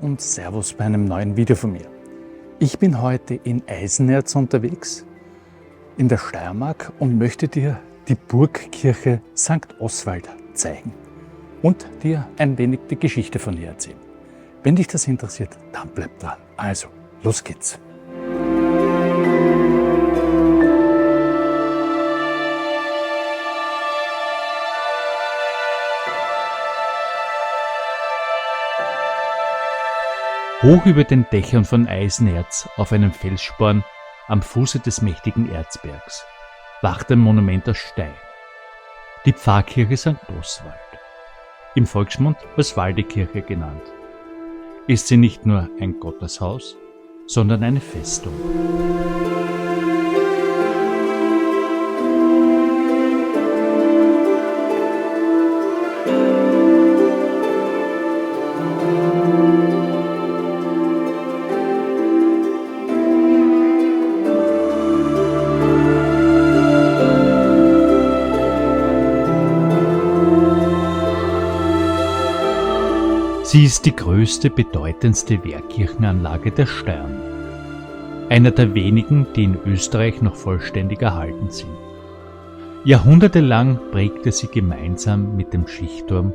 und Servus bei einem neuen Video von mir. Ich bin heute in Eisenerz unterwegs, in der Steiermark, und möchte dir die Burgkirche St. Oswald zeigen und dir ein wenig die Geschichte von ihr erzählen. Wenn dich das interessiert, dann bleib dran. Also, los geht's! Hoch über den Dächern von Eisenerz auf einem Felssporn am Fuße des mächtigen Erzbergs wacht ein Monument aus Stein. Die Pfarrkirche St. Oswald, im Volksmund als Waldekirche genannt, ist sie nicht nur ein Gotteshaus, sondern eine Festung. Sie ist die größte, bedeutendste Wehrkirchenanlage der Steiermark. Einer der wenigen, die in Österreich noch vollständig erhalten sind. Jahrhundertelang prägte sie gemeinsam mit dem Schichtturm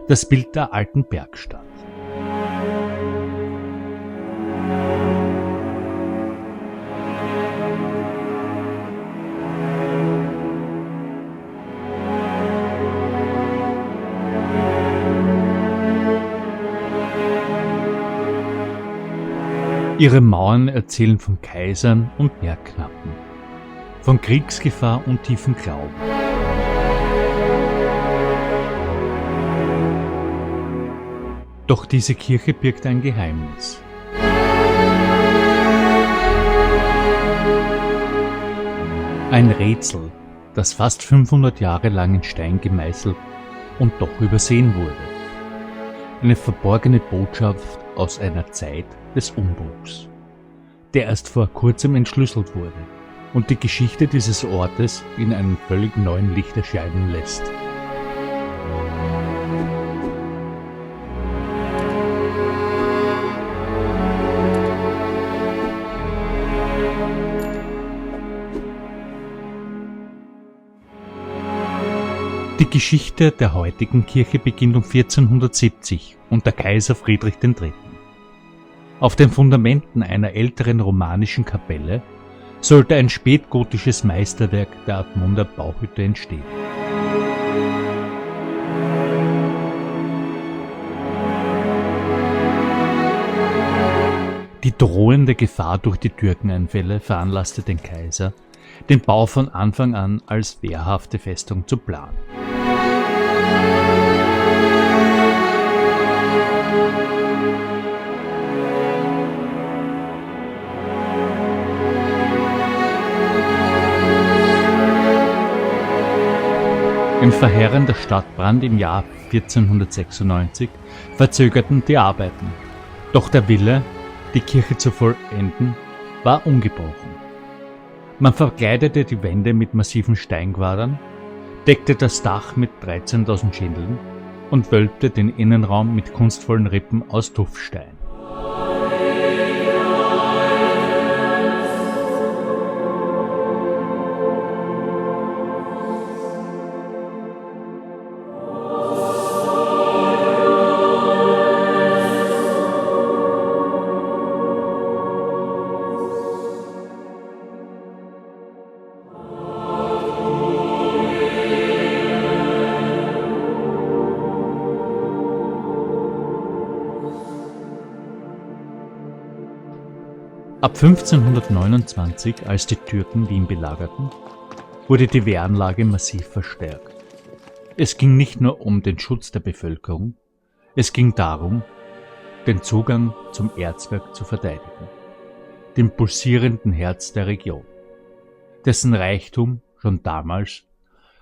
das Bild der alten Bergstadt. Ihre Mauern erzählen von Kaisern und Bergknappen, von Kriegsgefahr und tiefem Glauben. Doch diese Kirche birgt ein Geheimnis. Ein Rätsel, das fast 500 Jahre lang in Stein gemeißelt und doch übersehen wurde. Eine verborgene Botschaft aus einer Zeit des Umbruchs, der erst vor kurzem entschlüsselt wurde und die Geschichte dieses Ortes in einem völlig neuen Licht erscheinen lässt. Die Geschichte der heutigen Kirche beginnt um 1470 unter Kaiser Friedrich III. Auf den Fundamenten einer älteren romanischen Kapelle sollte ein spätgotisches Meisterwerk der Admunder Bauhütte entstehen. Die drohende Gefahr durch die Türkeneinfälle veranlasste den Kaiser, den Bau von Anfang an als wehrhafte Festung zu planen. Ein verheerender Stadtbrand im Jahr 1496 verzögerten die Arbeiten, doch der Wille, die Kirche zu vollenden, war ungebrochen. Man verkleidete die Wände mit massiven Steinquadern, deckte das Dach mit 13.000 Schindeln und wölbte den Innenraum mit kunstvollen Rippen aus Tuffstein. Ab 1529, als die Türken Wien belagerten, wurde die Wehranlage massiv verstärkt. Es ging nicht nur um den Schutz der Bevölkerung, es ging darum, den Zugang zum Erzberg zu verteidigen, dem pulsierenden Herz der Region, dessen Reichtum schon damals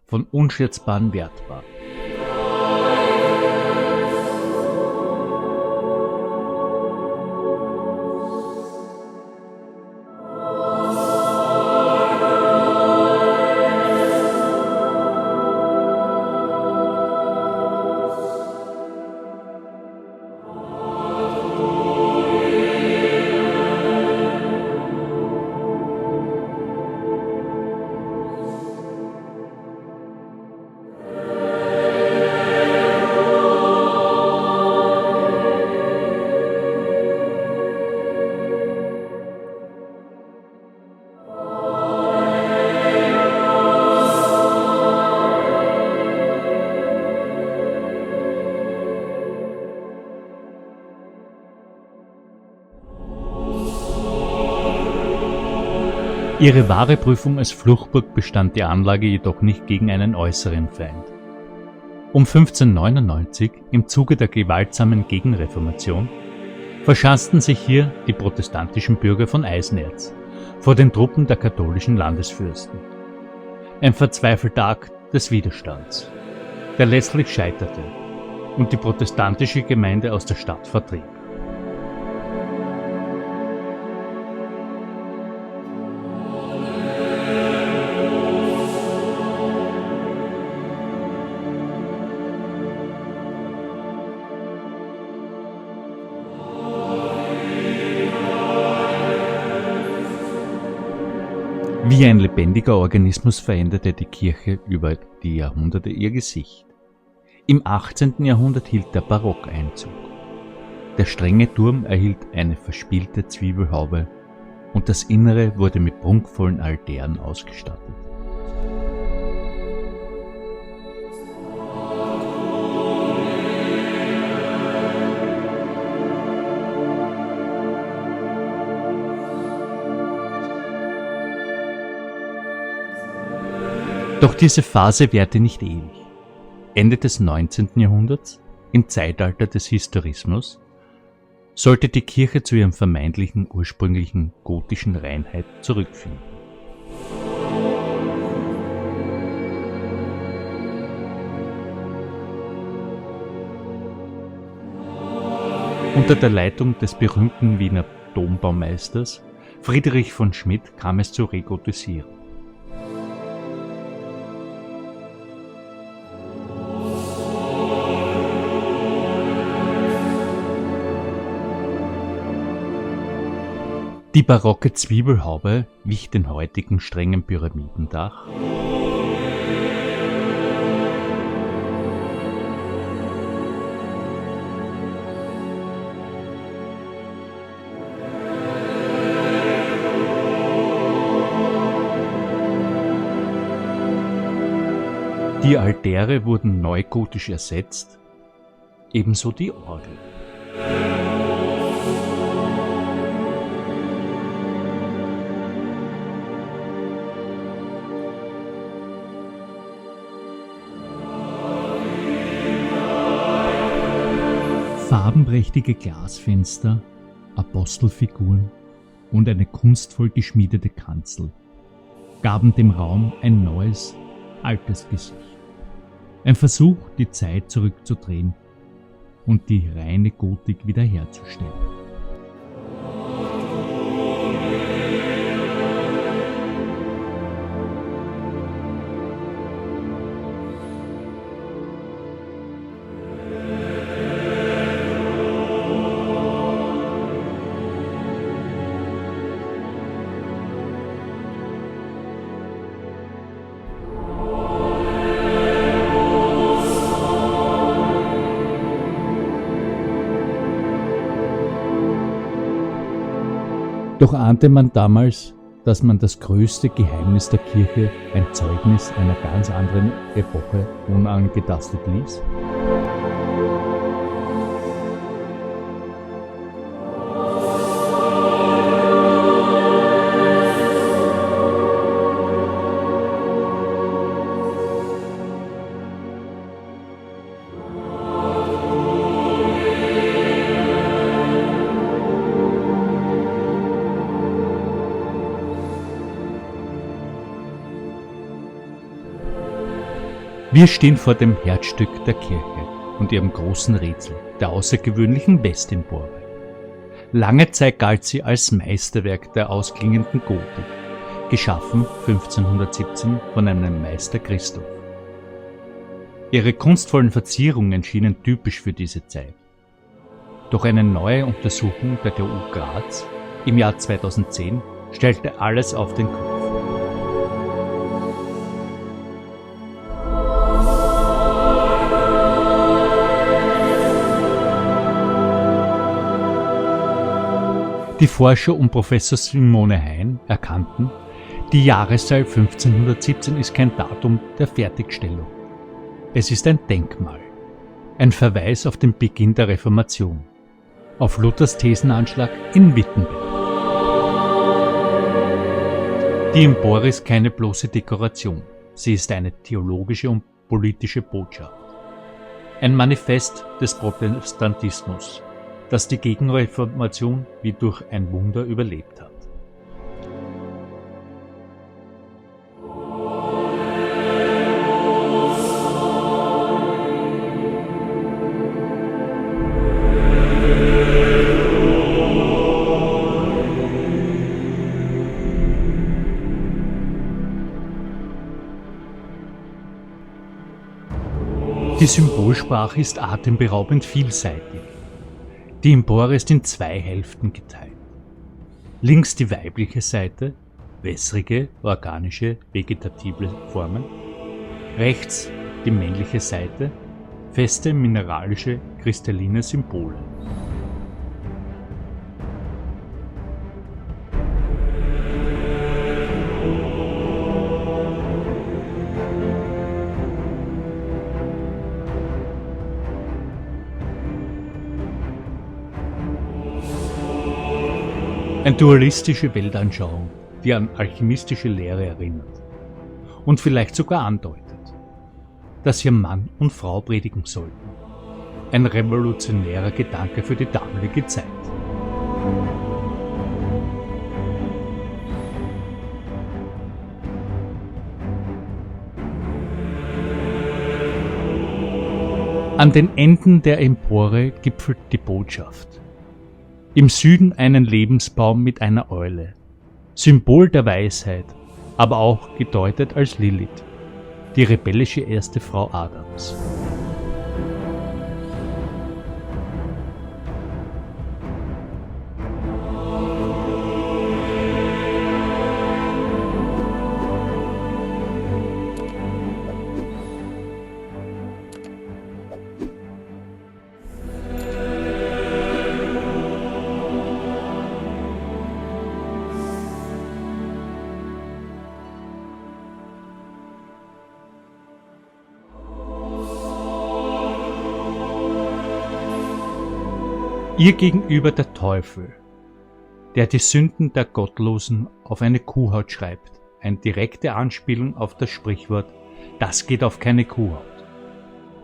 von unschätzbarem Wert war. Ihre wahre Prüfung als Fluchtburg bestand die Anlage jedoch nicht gegen einen äußeren Feind. Um 1599, im Zuge der gewaltsamen Gegenreformation, verschanzten sich hier die protestantischen Bürger von Eisenerz vor den Truppen der katholischen Landesfürsten. Ein verzweifelter Akt des Widerstands, der letztlich scheiterte und die protestantische Gemeinde aus der Stadt vertrieb. Wie ein lebendiger Organismus veränderte die Kirche über die Jahrhunderte ihr Gesicht. Im 18. Jahrhundert hielt der Barock Einzug. Der strenge Turm erhielt eine verspielte Zwiebelhaube und das Innere wurde mit prunkvollen Altären ausgestattet. Doch diese Phase währte nicht ewig. Ende des 19. Jahrhunderts, im Zeitalter des Historismus, sollte die Kirche zu ihrem vermeintlichen ursprünglichen gotischen Reinheit zurückfinden. Unter der Leitung des berühmten Wiener Dombaumeisters Friedrich von Schmidt kam es zur Regotisierung. Die barocke Zwiebelhaube wich den heutigen strengen Pyramidendach. Die Altäre wurden neugotisch ersetzt, ebenso die Orgel. Farbenprächtige Glasfenster, Apostelfiguren und eine kunstvoll geschmiedete Kanzel gaben dem Raum ein neues, altes Gesicht. Ein Versuch, die Zeit zurückzudrehen und die reine Gotik wiederherzustellen. Doch ahnte man damals, dass man das größte Geheimnis der Kirche, ein Zeugnis einer ganz anderen Epoche, unangetastet ließ? Wir stehen vor dem Herzstück der Kirche und ihrem großen Rätsel, der außergewöhnlichen Westempore. Lange Zeit galt sie als Meisterwerk der ausklingenden Gotik, geschaffen 1517 von einem Meister Christoph. Ihre kunstvollen Verzierungen schienen typisch für diese Zeit. Doch eine neue Untersuchung der TU Graz im Jahr 2010 stellte alles auf den Kopf. Die Forscher um Professor Simone Hein erkannten, die Jahreszahl 1517 ist kein Datum der Fertigstellung. Es ist ein Denkmal, ein Verweis auf den Beginn der Reformation, auf Luthers Thesenanschlag in Wittenberg. Die Empore ist keine bloße Dekoration, sie ist eine theologische und politische Botschaft. Ein Manifest des Protestantismus, das die Gegenreformation wie durch ein Wunder überlebt hat. Die Symbolsprache ist atemberaubend vielseitig. Die Empore ist in 2 Hälften geteilt. Links die weibliche Seite, wässrige, organische, vegetative Formen. Rechts die männliche Seite, feste, mineralische, kristalline Symbole. Eine dualistische Weltanschauung, die an alchemistische Lehre erinnert und vielleicht sogar andeutet, dass hier Mann und Frau predigen sollten. Ein revolutionärer Gedanke für die damalige Zeit. An den Enden der Empore gipfelt die Botschaft. Im Süden einen Lebensbaum mit einer Eule, Symbol der Weisheit, aber auch gedeutet als Lilith, die rebellische erste Frau Adams. Ihr gegenüber der Teufel, der die Sünden der Gottlosen auf eine Kuhhaut schreibt, eine direkte Anspielung auf das Sprichwort, das geht auf keine Kuhhaut.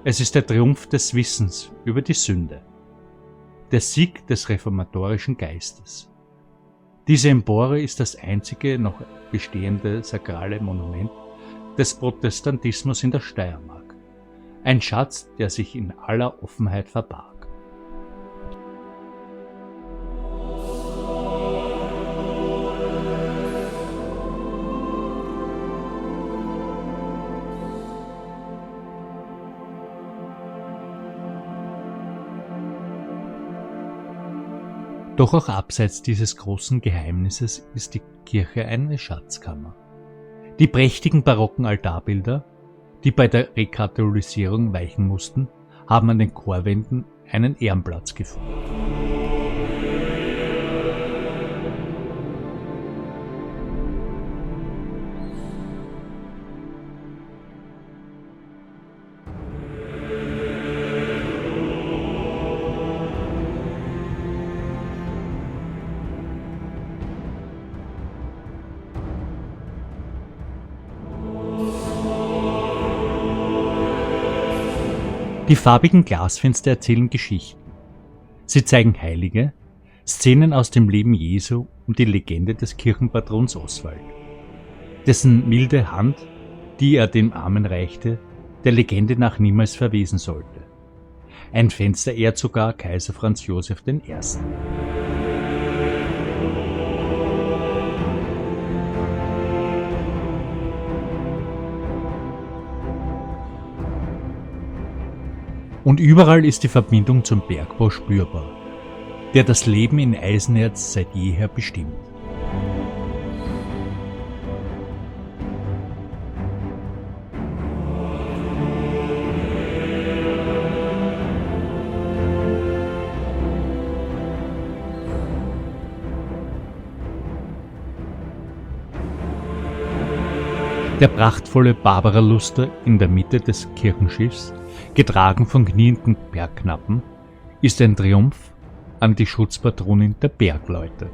Es ist der Triumph des Wissens über die Sünde, der Sieg des reformatorischen Geistes. Diese Empore ist das einzige noch bestehende sakrale Monument des Protestantismus in der Steiermark, ein Schatz, der sich in aller Offenheit verbarg. Doch auch abseits dieses großen Geheimnisses ist die Kirche eine Schatzkammer. Die prächtigen barocken Altarbilder, die bei der Rekatholisierung weichen mussten, haben an den Chorwänden einen Ehrenplatz gefunden. Die farbigen Glasfenster erzählen Geschichten. Sie zeigen Heilige, Szenen aus dem Leben Jesu und die Legende des Kirchenpatrons Oswald, dessen milde Hand, die er dem Armen reichte, der Legende nach niemals verwesen sollte. Ein Fenster ehrt sogar Kaiser Franz Josef I. Und überall ist die Verbindung zum Bergbau spürbar, der das Leben in Eisenerz seit jeher bestimmt. Der prachtvolle Barbaraluster in der Mitte des Kirchenschiffs, getragen von knienden Bergknappen, ist ein Triumph an die Schutzpatronin der Bergleute.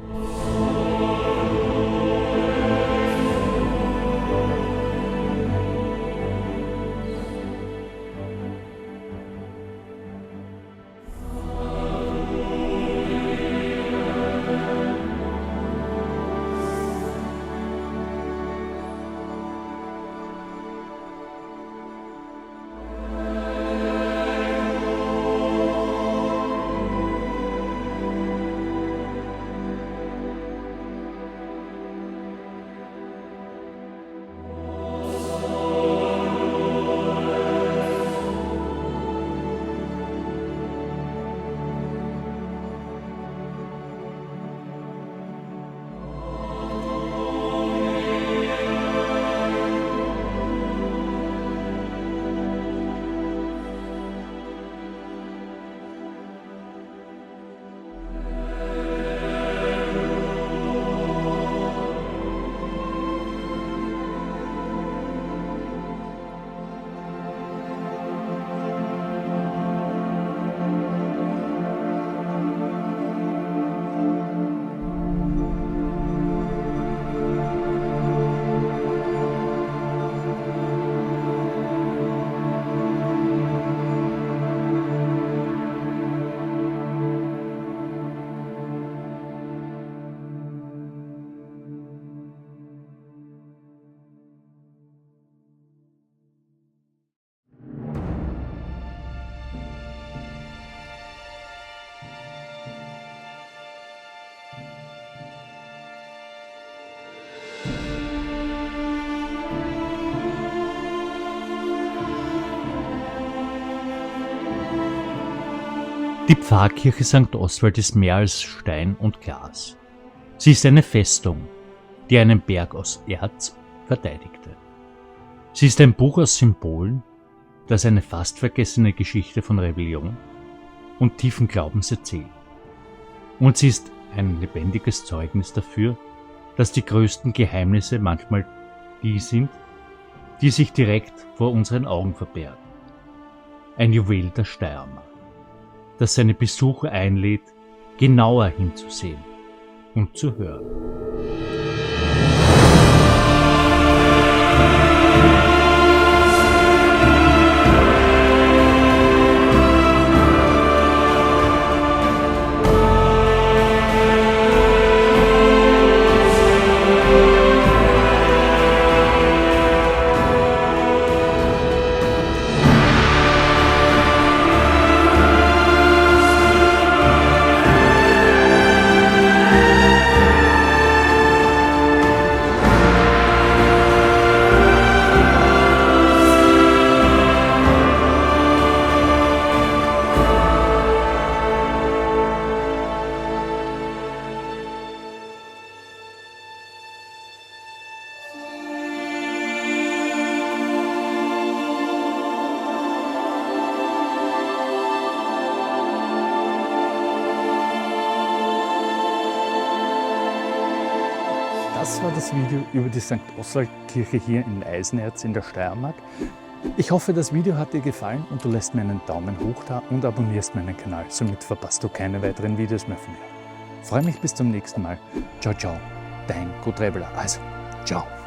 Die Pfarrkirche St. Oswald ist mehr als Stein und Glas. Sie ist eine Festung, die einen Berg aus Erz verteidigte. Sie ist ein Buch aus Symbolen, das eine fast vergessene Geschichte von Rebellion und tiefen Glaubens erzählt. Und sie ist ein lebendiges Zeugnis dafür, dass die größten Geheimnisse manchmal die sind, die sich direkt vor unseren Augen verbergen. Ein Juwel der Steiermark, das seine Besucher einlädt, genauer hinzusehen und zu hören. Das war das Video über die St. Oswald-Kirche hier in Eisenerz in der Steiermark. Ich hoffe, das Video hat dir gefallen und du lässt mir einen Daumen hoch da und abonnierst meinen Kanal. Somit verpasst du keine weiteren Videos mehr von mir. Freue mich bis zum nächsten Mal. Ciao, ciao, dein Gut Rebler. Also, ciao.